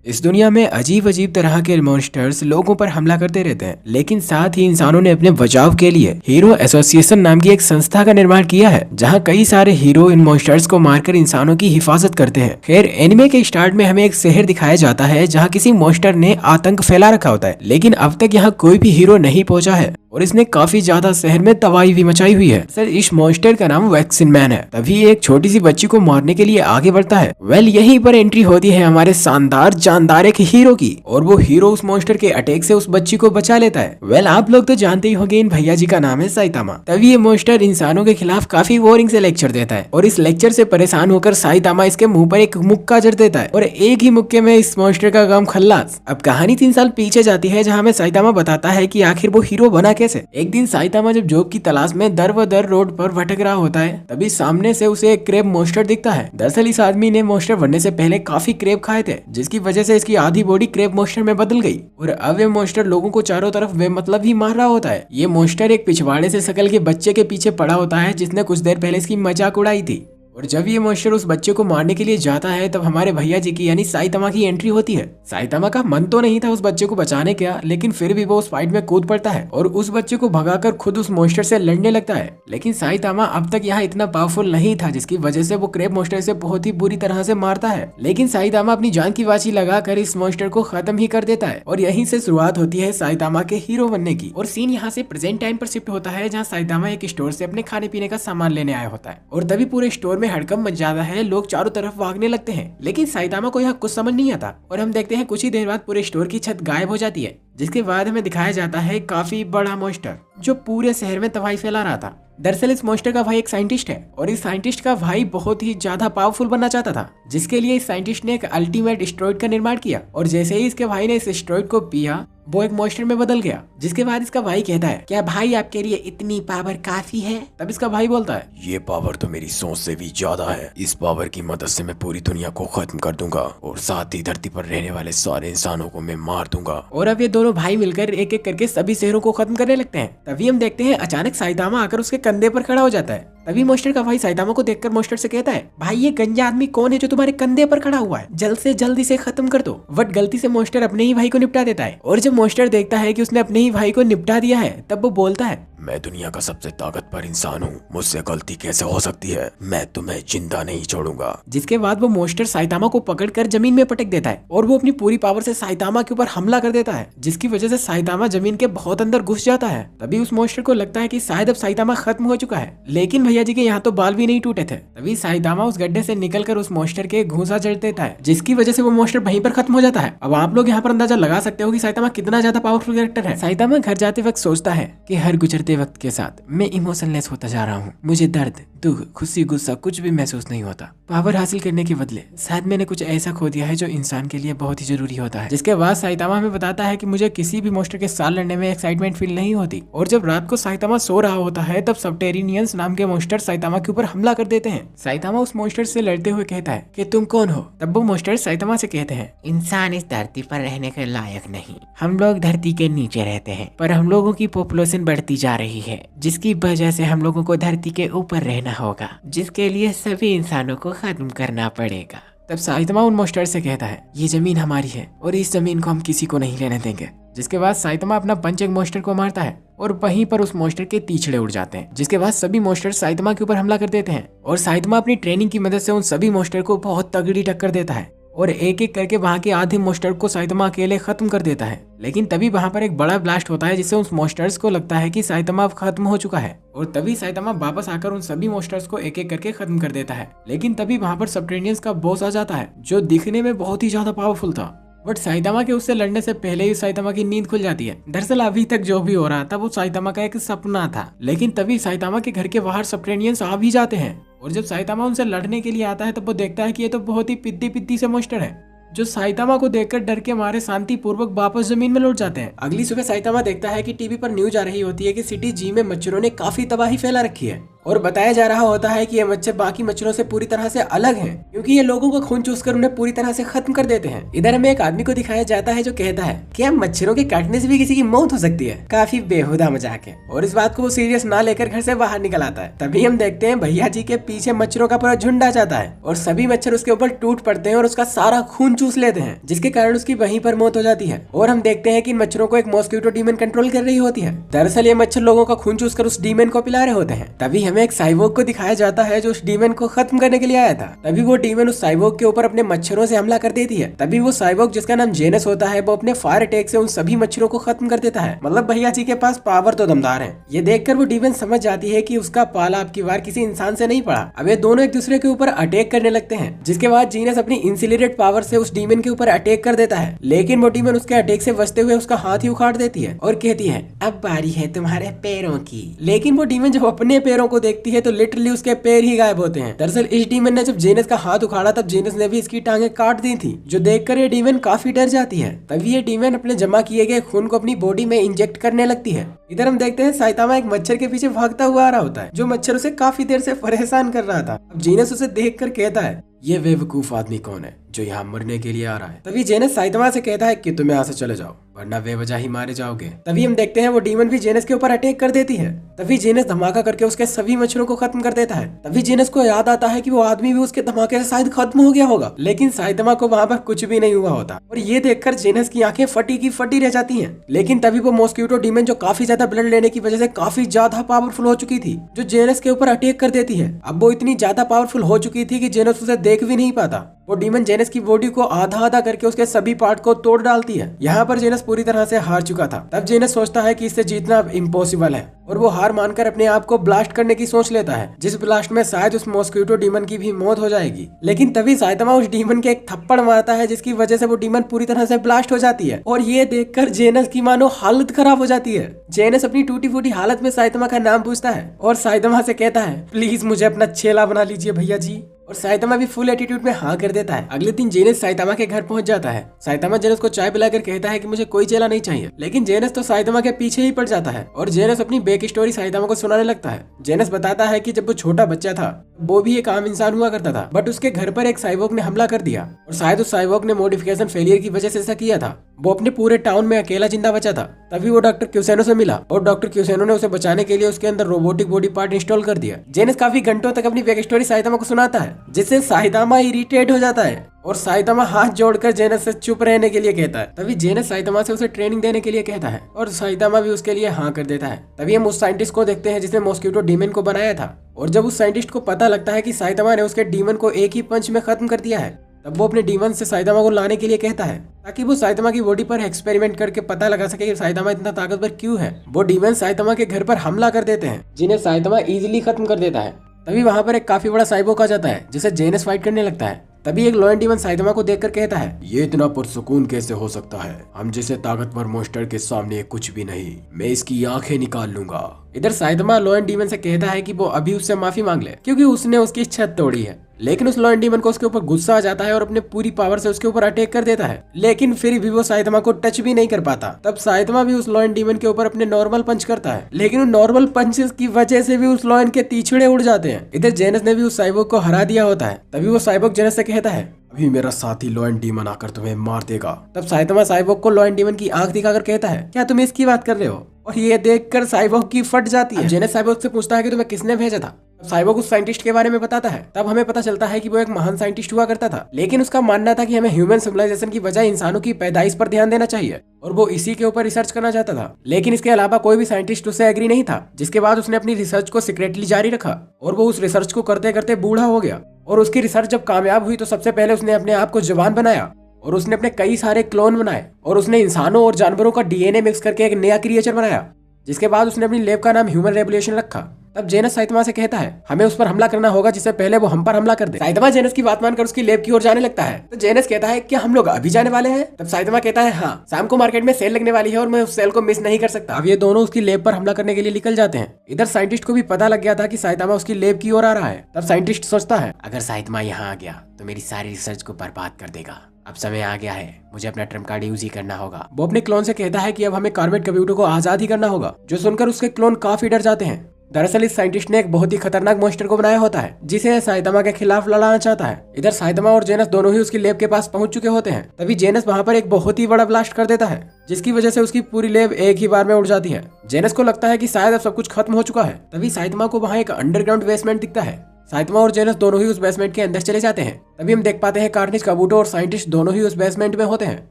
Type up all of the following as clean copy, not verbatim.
इस दुनिया में अजीब अजीब तरह के मॉन्स्टर्स लोगों पर हमला करते रहते हैं, लेकिन साथ ही इंसानों ने अपने बचाव के लिए हीरो एसोसिएशन नाम की एक संस्था का निर्माण किया है, जहां कई सारे हीरो इन मॉन्स्टर्स को मारकर इंसानों की हिफाजत करते हैं। खैर, एनिमे के स्टार्ट में हमें एक शहर दिखाया जाता है जहां किसी मॉन्स्टर ने आतंक फैला रखा होता है, लेकिन अब तक यहाँ कोई भी हीरो नहीं पहुंचा है और इसने काफी ज्यादा शहर में तबाही भी मचाई हुई है। सर, इस मॉन्स्टर का नाम वैक्सीन मैन है। तभी एक छोटी सी बच्ची को मारने के लिए आगे बढ़ता है। यहीं पर एंट्री होती है हमारे शानदार जानदार एक हीरो की, और वो हीरो उस मॉन्स्टर के अटैक से उस बच्ची को बचा लेता है। आप लोग तो जानते ही होंगे, इन भैया जी का नाम है साइतामा। तभी ये मॉन्स्टर इंसानों के खिलाफ काफी बोरिंग से लेक्चर देता है, और इस लेक्चर से परेशान होकर साइतामा इसके मुंह पर एक मुक्का जड़ देता है, और एक ही मुक्के में इस मॉन्स्टर का काम खल्लास। अब कहानी 3 साल पीछे जाती है, जहाँ में साइतामा बताता है कि आखिर वो हीरो बना कैसे। एक दिन साइतामा जब जॉब की तलाश में दर ब दर रोड पर भटक रहा होता है, तभी सामने से उसे एक क्रेब मॉन्स्टर दिखता है। दरअसल इस आदमी ने मॉन्स्टर बनने से पहले काफी क्रेब खाए थे, जिसकी वजह से इसकी आधी बॉडी क्रेब मॉन्स्टर में बदल गई, और अब ये मॉन्स्टर लोगों को चारों तरफ बेमतलब ही मार रहा होता है। ये मॉन्स्टर एक पिछवाड़े से शकल के बच्चे के पीछे पड़ा होता है, जिसने कुछ देर पहले इसकी मजाक उड़ाई थी। और जब ये मॉन्स्टर उस बच्चे को मारने के लिए जाता है, तब हमारे भैया जी की यानी साइतामा की एंट्री होती है। साइतामा का मन तो नहीं था उस बच्चे को बचाने का, लेकिन फिर भी वो उस फाइट में कूद पड़ता है और उस बच्चे को भगाकर खुद उस मॉन्स्टर से लड़ने लगता है। लेकिन साइतामा अब तक यहाँ इतना पावरफुल नहीं था, जिसकी वजह से वो क्रेब मॉन्स्टर से बहुत ही बुरी तरह से मारता है। लेकिन साइतामा अपनी जान की बाजी लगाकर इस मॉन्स्टर को खत्म ही कर देता है, और यहीं से शुरुआत होती है साइतामा के हीरो बनने की। और सीन यहाँ से प्रेजेंट टाइम पर शिफ्ट होता है, जहाँ साइतामा एक स्टोर से अपने खाने पीने का सामान लेने आया होता है, और तभी पूरे स्टोर में हड़कंप मच जाता है। लोग चारों तरफ भागने लगते हैं, लेकिन साइतामा को यहाँ कुछ समझ नहीं आता, और हम देखते हैं कुछ ही देर बाद पूरे स्टोर की छत गायब हो जाती है, जिसके बाद हमें दिखाया जाता है काफी बड़ा मॉन्स्टर जो पूरे शहर में तबाही फैला रहा था। दरअसल इस मॉन्स्टर का भाई एक साइंटिस्ट है, और इस साइंटिस्ट का भाई बहुत ही ज्यादा पावरफुल बनना चाहता था, जिसके लिए इस साइंटिस्ट ने एक अल्टीमेट एस्टेरॉइड का निर्माण किया। और जैसे ही इसके भाई ने इस एस्टेरॉइड को पिया, वो एक मॉन्स्टर में बदल गया। जिसके बाद इसका भाई कहता है, क्या भाई आपके लिए इतनी पावर काफी है? तब इसका भाई बोलता है, ये पावर तो मेरी सोच से भी ज्यादा है। इस पावर की मदद से मैं पूरी दुनिया को खत्म कर दूंगा, और साथ ही धरती पर रहने वाले सारे इंसानों को मैं मार दूंगा। और अब ये दोनों भाई मिलकर एक एक करके सभी शहरों को खत्म करने लगते हैं। तभी हम देखते हैं अचानक साइतामा आकर उसके कंधे पर खड़ा हो जाता है। तभी मॉन्स्टर का भाई साइतामा को देखकर मॉन्स्टर से कहता है, भाई ये गंजा आदमी कौन है जो तुम्हारे कंधे पर खड़ा हुआ है? जल्द से जल्द इसे खत्म कर दो। बट गलती से मॉन्स्टर अपने ही भाई को निपटा देता है, और जब मॉन्स्टर देखता है कि उसने अपने ही भाई को निपटा दिया है, तब वो बोलता है, मैं दुनिया का सबसे ताकतवर इंसान हूँ, मुझसे गलती कैसे हो सकती है? मैं तुम्हें जिंदा नहीं छोड़ूंगा। जिसके बाद वो मॉन्स्टर साइतामा को पकड़कर जमीन में पटक देता है, और वो अपनी पूरी पावर से साइतामा के ऊपर हमला कर देता है, जिसकी वजह से साइतामा जमीन के बहुत अंदर घुस जाता है। तभी उस मॉन्स्टर को लगता है कि शायद अब साइतामा खत्म हो चुका है, लेकिन भैया जी के यहाँ तो बाल भी नहीं टूटे थे। तभी साइतामा उस गड्ढे से निकलकर उस मॉन्स्टर के घूंसा जड़ देता है, जिसकी वजह से वो मॉन्स्टर वहीं पर खत्म हो जाता है। अब आप लोग यहाँ पर अंदाजा लगा सकते हो कि साइतामा कितना ज्यादा पावरफुल कैरेक्टर है। साइतामा घर जाते वक्त सोचता है कि हर गुजरते वक्त के साथ मैं इमोशनलेस होता जा रहा हूँ। मुझे दर्द, दुख, खुशी, गुस्सा कुछ भी महसूस नहीं होता। पावर हासिल करने के बदले शायद मैंने कुछ ऐसा खो दिया है जो इंसान के लिए बहुत ही जरूरी होता है। जिसके बाद साइतामा हमें बताता है कि मुझे किसी भी मॉन्स्टर के साथ लड़ने में एक्साइटमेंट फील नहीं होती। और जब रात को साइतामा सो रहा होता है, तब सबटेरिनियंस नाम के मॉन्स्टर साइतामा के ऊपर हमला कर देते हैं। साइतामा उस मॉन्स्टर से लड़ते हुए कहता है कि तुम कौन हो? तब वो मॉन्स्टर साइतामा से कहते हैं, इंसान इस धरती पर रहने के लायक नहीं। हम लोग धरती के नीचे रहते हैं, पर हम लोगों की पॉपुलेशन बढ़ती जा रही है, जिसकी वजह से हम लोगों को धरती के ऊपर रहना होगा, जिसके लिए सभी इंसानों को खत्म करना पड़ेगा। तब साइतामा उन मॉन्स्टर से कहता है, ये जमीन हमारी है और इस जमीन को हम किसी को नहीं लेने देंगे। जिसके बाद साइतामा अपना पंच एक मॉन्स्टर को मारता है, और वहीं पर उस मॉन्स्टर के तीछड़े उड़ जाते हैं। जिसके बाद सभी मॉन्स्टर साइतामा के ऊपर हमला कर देते हैं, और साइतामा अपनी ट्रेनिंग की मदद से उन सभी मॉन्स्टर को बहुत तगड़ी टक्कर देता है, और एक एक करके वहाँ के आधे मॉन्स्टर को साइतामा अकेले खत्म कर देता है। लेकिन तभी वहाँ पर एक बड़ा ब्लास्ट होता है, जिससे उन मॉन्स्टर्स को लगता है कि साइतामा अब खत्म हो चुका है, और तभी साइतामा वापस आकर उन सभी मॉन्स्टर्स को एक एक करके खत्म कर देता है। लेकिन तभी वहाँ पर सबटेरियंस का बॉस आ जाता है, जो दिखने में बहुत ही ज्यादा पावरफुल था। बट साइतामा के उससे लड़ने से पहले ही साइतामा की नींद खुल जाती है। दरअसल अभी तक जो भी हो रहा था वो साइतामा का एक सपना था। लेकिन तभी साइतामा के घर के बाहर सबटेरियंस आ भी जाते हैं, और जब साइतामा उनसे लड़ने के लिए आता है, तब वो देखता है कि ये तो बहुत ही पिद्दी पिद्दी से मॉन्स्टर है, जो साइतामा को देखकर डर के मारे शांति पूर्वक वापस जमीन में लौट जाते हैं। अगली सुबह साइतामा देखता है कि टीवी पर न्यूज आ रही होती है कि सिटी जी में मच्छरों ने काफी तबाही फैला रखी है, और बताया जा रहा होता है कि ये मच्छर बाकी मच्छरों से पूरी तरह से अलग हैं, क्योंकि ये लोगों का खून चूसकर उन्हें पूरी तरह से खत्म कर देते हैं। इधर हमें एक आदमी को दिखाया जाता है जो कहता है कि हम मच्छरों के काटने से भी किसी की मौत हो सकती है। काफी बेहुदा मजाक है और इस बात को वो सीरियस ना लेकर घर से बाहर निकल आता है। तभी हम देखते हैं भैया जी के पीछे मच्छरों का पूरा झुंड आ जाता है और सभी मच्छर उसके ऊपर टूट पड़ते हैं और उसका सारा खून चूस लेते हैं, जिसके कारण उसकी वहीं पर मौत हो जाती है। और हम देखते हैं कि इन मच्छरों को एक मॉस्किटो डीमन कंट्रोल कर रही होती है। दरअसल ये मच्छर लोगों का खून चूसकर उस डीमन को पिला रहे होते हैं। तभी हमें एक साइबोर्ग को दिखाया जाता है जो उस डीमन को खत्म करने के लिए आया था। तभी वो डीमन उस साइबोर्ग के ऊपर अपने मच्छरों से हमला कर देती है। तभी वो साइबोर्ग जिसका नाम जेनस होता है वो अपने फायर अटैक से उन सभी मच्छरों को खत्म कर देता है। मतलब भैया जी के पास पावर तो दमदार है। ये देखकर वो डीमन समझ जाती है कि उसका पाला अब की बार किसी इंसान से नहीं पड़ा। अब ये दोनों एक दूसरे के ऊपर अटैक करने लगते हैं, जिसके बाद जीनस अपनी इंसिलेटेड पावर से उस डीमन के ऊपर अटैक कर देता है। लेकिन वो डीमन उसके अटैक से बचते हुए उसका हाथ ही उखाड़ देती है और कहती है अब बारी है तुम्हारे पैरों की। लेकिन वो डीमन जब अपने पैरों को देखती है तो लिटरली उसके पैर ही गायब होते हैं। दरअसल इस डीमन ने जब जेनस का हाथ उखाड़ा तब जेनस ने भी इसकी टांगे काट दी थी, जो देखकर ये डीमन काफी डर जाती है। तभी ये डीमन अपने जमा किए गए खून को अपनी बॉडी में इंजेक्ट करने लगती है। इधर हम देखते हैं साइतामा एक मच्छर के पीछे भागता हुआ आ रहा होता है, जो मच्छर उसे काफी देर से परेशान कर रहा था। अब जेनस उसे देखकर कहता है ये बेवकूफ आदमी कौन है जो यहाँ मरने के लिए आ रहा है? तभी जेनस साइतामा से कहता है कि तुम यहाँ से चले जाओ वरना बेवजह ही मारे जाओगे। तभी हम देखते हैं वो डीमन भी जेनस के ऊपर अटैक कर देती है। तभी जेनस धमाका करके उसके सभी मच्छरों को खत्म कर देता है। तभी जेनस को याद आता है कि वो आदमी भी उसके धमाके से शायद खत्म हो गया होगा, लेकिन साइतामा को वहाँ पर कुछ भी नहीं हुआ होता। और ये देखकर जेनस की आंखें फटी की फटी रह जाती हैं। लेकिन तभी वो मॉस्किटो डीमन जो काफी ज्यादा ब्लड लेने की वजह से काफी ज्यादा पावरफुल हो चुकी थी, जो जेनस के ऊपर अटैक कर देती है। अब वो इतनी ज्यादा पावरफुल हो चुकी थी कि जेनस उसे देख भी नहीं पाता। वो डीमन जेनस की बॉडी को आधा आधा करके उसके सभी पार्ट को तोड़ डालती है। यहाँ पर जेनस पूरी तरह से हार चुका था। तब जेनस सोचता है कि इससे जीतना अब इम्पॉसिबल है और वो हार मानकर अपने आप को ब्लास्ट करने की सोच लेता है, जिस ब्लास्ट में शायद उस मॉस्किटो डीमन की भी मौत हो जाएगी। लेकिन तभी साइतामा उस डीमन के एक थप्पड़ मारता है, जिसकी वजह से वो डीमन पूरी तरह से ब्लास्ट हो जाती है। और ये देखकर जेनस की मानो हालत खराब हो जाती है। जेनस अपनी टूटी फूटी हालत में साइतामा का नाम पूछता है और साइतामा से कहता है प्लीज मुझे अपना चेला बना लीजिए भैया जी। और साइतामा भी फुल एटीट्यूड में हाँ कर देता है। अगले दिन जेनस साइतामा के घर पहुंच जाता है। साइतामा जेनस को चाय पिलाकर कहता है कि मुझे कोई चेला नहीं चाहिए, लेकिन जेनस तो साइतामा के पीछे ही पड़ जाता है और जेनस अपनी बैक स्टोरी साइतामा को सुनाने लगता है। जेनस बताता है कि जब वो छोटा बच्चा था वो भी एक आम इंसान हुआ करता था, बट उसके घर पर एक साइबोर्ग ने हमला कर दिया और शायद उस साइबोर्ग ने मॉडिफिकेशन फेलियर की वजह से ऐसा किया था। वो अपने पूरे टाउन में अकेला जिंदा बचा था। तभी वो डॉक्टर क्यूसेनो से मिला और डॉक्टर क्यूसेनो ने उसे बचाने के लिए उसके अंदर रोबोटिक बॉडी पार्ट इंस्टॉल कर दिया। जेनस काफी घंटों तक अपनी बैक स्टोरी साइतामा को सुनाता है, जिससे साइतामा इरिटेट हो जाता है और साइतामा हाथ जोड़कर जेनस से चुप रहने के लिए कहता है। तभी जेनस साइतामा से उसे ट्रेनिंग देने के लिए कहता है और साइतामा भी उसके लिए हाँ कर देता है। तभी हम उस साइंटिस्ट को देखते हैं जिसने मॉस्किटो डीमन को बनाया था और जब उस साइंटिस्ट को पता लगता है कि साइतामा ने उसके डीमन को एक ही पंच में खत्म कर दिया है, तब वो अपने डीमन से साइतामा को लाने के लिए कहता है ताकि वो साइतामा की बॉडी पर एक्सपेरिमेंट करके पता लगा सके कि साइतामा इतना ताकतवर क्यों है। वो डीमन साइतामा के घर पर हमला कर देते हैं, जिन्हें साइतामा इजीली खत्म कर देता है। तभी वहाँ पर एक काफी बड़ा साइबोर्ग आ जाता है, जिसे जेनस फाइट करने लगता है। तभी एक लॉयन डीमन साइतामा को देखकर कहता है ये इतना पुरसुकून कैसे हो सकता है? हम जैसे ताकतवर मोस्टर के सामने कुछ भी नहीं, मैं इसकी आंखें निकाल लूंगा। इधर साइतामा लॉयन डीमन से कहता है कि वो अभी उससे माफी मांग ले, क्योंकि उसने उसकी छत तोड़ी है। लेकिन उस लॉयन डीमन को उसके ऊपर गुस्सा आ जाता है और अपने पूरी पावर से उसके ऊपर अटैक कर देता है, लेकिन फिर भी वो साइतामा को टच भी नहीं कर पाता। तब साइतामा भी उस लॉयन डीमन के ऊपर अपने नॉर्मल पंच करता है, लेकिन उन नॉर्मल पंचेस की वजह से भी उस लॉयन के तीछड़े उड़ जाते हैं। इधर जेनस ने भी उस साइबोर्ग को हरा दिया होता है। तभी वो साइबोर्ग जेनस से कहता है अभी मेरा साथी लॉयन डीमन आकर तुम्हें मार देगा। तब साइतामा साइबोर्ग को लॉयन डीमन की आंख दिखाकर कहता है क्या तुम इसकी बात कर रहे हो? और ये देखकर साइबोर्ग की फट जाती है। जेनस साइबोर्ग से पूछता है कि तुम्हें किसने भेजा था? साइबोर्ग उस साइंटिस्ट के बारे में बताता है। तब हमें पता चलता है कि वो एक महान साइंटिस्ट हुआ करता था, लेकिन उसका मानना था कि हमें ह्यूमन सिविलाइजेशन की बजाय इंसानों की पैदाइश पर ध्यान देना चाहिए और वो इसी के ऊपर रिसर्च करना चाहता था। लेकिन इसके अलावा कोई भी साइंटिस्ट उससे एग्री नहीं था, जिसके बाद उसने अपनी रिसर्च को सीक्रेटली जारी रखा और वो उस रिसर्च को करते करते बूढ़ा हो गया। और उसकी रिसर्च जब कामयाब हुई तो सबसे पहले उसने अपने आप को जवान बनाया और उसने अपने कई सारे क्लोन बनाए और उसने इंसानों और जानवरों का डीएनए मिक्स करके एक नया क्रिएचर बनाया, जिसके बाद उसने अपनी लैब का नाम ह्यूमन रेवोल्यूशन रखा। तब जेनस साइतामा से कहता है हमें उस पर हमला करना होगा जिससे पहले वो हम पर हमला कर दे। साइतामा जेनस की बात मानकर उसकी लैब की ओर जाने लगता है। तो जेनस कहता है क्या हम लोग अभी जाने वाले हैं? तब साइतामा कहता है हाँ, शाम को मार्केट में सेल लगने वाली है और मैं उस सेल को मिस नहीं कर सकता। अब ये दोनों उसकी लैब पर हमला करने के लिए निकल जाते हैं। इधर साइंटिस्ट को भी पता लग गया था कि साइतामा उसकी लैब की ओर आ रहा है। तब साइंटिस्ट सोचता है अगर साइतामा यहाँ आ गया तो मेरी सारी रिसर्च को बर्बाद कर देगा। अब समय आ गया है, मुझे अपना ट्रम्प कार्ड यूज ही करना होगा। वो अपने क्लोन से कहता है कि अब हमें कार्बेट कंप्यूटर को आजाद ही करना होगा, जो सुनकर उसके क्लोन काफी डर जाते हैं। दरअसल इस साइंटिस्ट ने एक बहुत ही खतरनाक मॉन्स्टर को बनाया होता है जिसे साइतामा के खिलाफ लड़ाना चाहता है। इधर साइतामा और जेनस दोनों ही उसकी लैब के पास पहुंच चुके होते हैं। तभी जेनस वहां पर एक बहुत ही बड़ा ब्लास्ट कर देता है जिसकी वजह से उसकी पूरी लैब एक ही बार में उड़ जाती है। जेनस को लगता है कि शायद अब सब कुछ खत्म हो चुका है। तभी साइतामा को वहाँ एक अंडरग्राउंड बेसमेंट दिखता है। साइतामा और जेनस दोनों ही उस बेसमेंट के अंदर चले जाते हैं। तभी हम देख पाते हैं कार्निज, काबूटो और साइंटिस्ट दोनों ही उस बेसमेंट में होते हैं।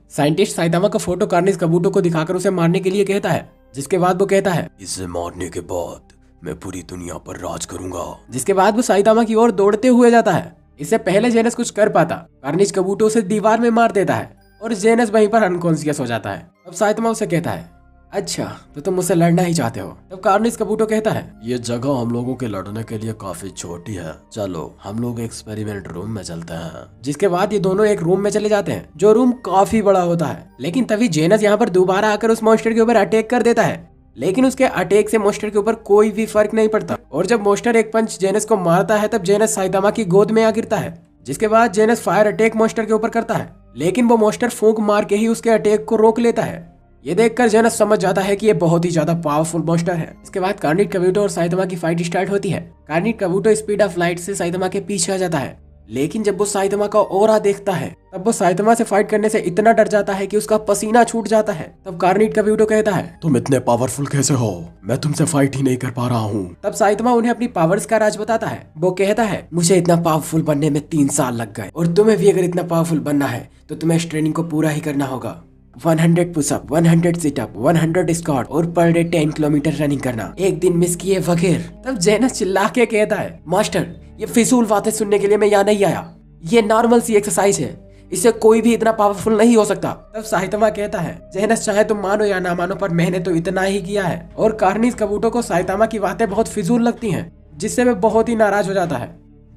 साइंटिस्ट साइतामा का फोटो कार्निज, काबूटो को दिखाकर उसे मारने के लिए कहता है, जिसके बाद वो कहता है, इसे मारने के बाद मैं पूरी दुनिया पर राज करूंगा। जिसके बाद वो साइतामा की ओर दौड़ते हुए जाता है। इससे पहले जेनस कुछ कर पाता, कार्निज काबूटो उसे दीवार में मार देता है और जेनस वहीं पर अनकॉन्शियस हो जाता है। अब साइतामा उसे कहता है, अच्छा तो तुम मुझसे लड़ना ही चाहते हो। तब कार्निज काबूटो कहता है, ये जगह हम लोगों के लड़ने के लिए काफी छोटी है, चलो हम लोग एक्सपेरिमेंट रूम में चलते हैं। जिसके बाद ये दोनों एक रूम में चले जाते हैं जो रूम काफी बड़ा होता है। लेकिन तभी जेनस यहाँ पर दोबारा आकर उस मॉन्स्टर के ऊपर अटैक कर देता है। लेकिन उसके अटैक से मॉन्स्टर के ऊपर कोई भी फर्क नहीं पड़ता और जब मॉन्स्टर एक पंच जेनस को मारता है तब जेनस साइतामा की गोद में आ गिरता है। जिसके बाद जेनस फायर अटैक मॉन्स्टर के ऊपर करता है, लेकिन वो मॉन्स्टर फूंक मार के ही उसके अटैक को रोक लेता है। ये देखकर जेनस समझ जाता है कि ये बहुत ही ज्यादा पावरफुल मॉन्स्टर है। इसके बाद कार्निज, काबूटो और साइतामा की फाइट स्टार्ट होती है। कार्निज काबूटो स्पीड ऑफ लाइट से साइतामा के पीछे आ जाता है, लेकिन जब वो साइतामा का ऑरा देखता है तब वो साइतामा से फाइट करने से इतना डर जाता है कि उसका पसीना छूट जाता है। तब कार्निज काबूटो कहता है, तुम इतने पावरफुल कैसे हो, मैं तुमसे फाइट ही नहीं कर पा रहा हूँ। तब साइतामा उन्हें अपनी पावर्स का राज बताता है। वो कहता है, मुझे इतना पावरफुल बनने में 3 साल लग गए और तुम्हें भी अगर इतना पावरफुल बनना है तो तुम्हें इस ट्रेनिंग को पूरा ही करना होगा। 100 पुशअप, 100 सिटअप, 100 स्क्वाट और पर डे 10 किलोमीटर रनिंग करना, एक दिन मिस किए बगैर। तब जेनस चिल्ला के कहता है, मास्टर ये फिजूल बातें सुनने के लिए मैं यहाँ नहीं आया, ये नॉर्मल सी एक्सरसाइज है, इससे कोई भी इतना पावरफुल नहीं हो सकता। तब साइतामा कहता है, जेनस चाहे तुम मानो या ना मानो पर मैंने तो इतना ही किया है। और कार्निज काबूटो को साइतामा की बातें बहुत फिजूल लगती हैं, जिससे वह बहुत ही नाराज हो जाता है।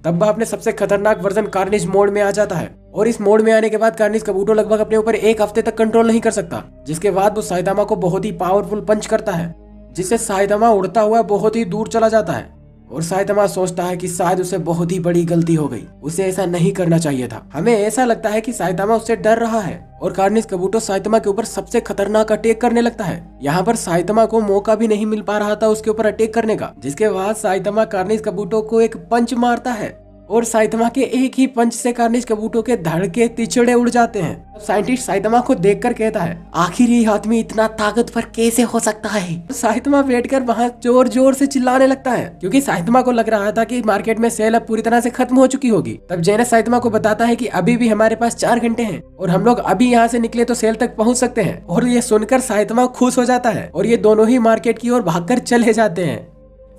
तब वह अपने सबसे खतरनाक वर्जन कार्निज मोड में आ जाता है और इस मोड में आने के बाद कार्निज काबूटो लगभग अपने ऊपर 1 हफ्ते तक कंट्रोल नहीं कर सकता। जिसके बाद वो साइतामा को बहुत ही पावरफुल पंच करता है, जिससे साइतामा उड़ता हुआ बहुत ही दूर चला जाता है। और साइतामा सोचता है कि शायद उसे बहुत ही बड़ी गलती हो गई, उसे ऐसा नहीं करना चाहिए था। हमें ऐसा लगता है कि साइतामा उससे डर रहा है और कार्निज काबूटो साइतामा के ऊपर सबसे खतरनाक अटैक करने लगता है। यहाँ पर साइतामा को मौका भी नहीं मिल पा रहा था उसके ऊपर अटैक करने का। जिसके बाद साइतामा कार्निज काबूटो को एक पंच मारता है और साइतामा के एक ही पंच से कार्निज काबूटो के धड़ के तिचड़े उड़ जाते हैं। अब साइंटिस्ट साइतामा को देखकर कहता है, आखिर ये आदमी इतना ताकतवर कैसे हो सकता है। साइतामा बैठकर वहाँ जोर जोर से चिल्लाने लगता है क्योंकि साइतामा को लग रहा था कि मार्केट में सेल अब पूरी तरह से खत्म हो चुकी होगी। तब जेनस साइतामा को बताता है कि अभी भी हमारे पास 4 घंटे हैं और हम लोग अभी यहाँ से निकले तो सेल तक पहुँच सकते हैं। और ये सुनकर साइतामा खुश हो जाता है और ये दोनों ही मार्केट की ओर भागकर चले जाते हैं।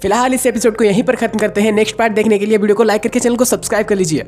फिलहाल इस एपिसोड को यहीं पर खत्म करते हैं। नेक्स्ट पार्ट देखने के लिए वीडियो को लाइक करके चैनल को सब्सक्राइब कर लीजिए।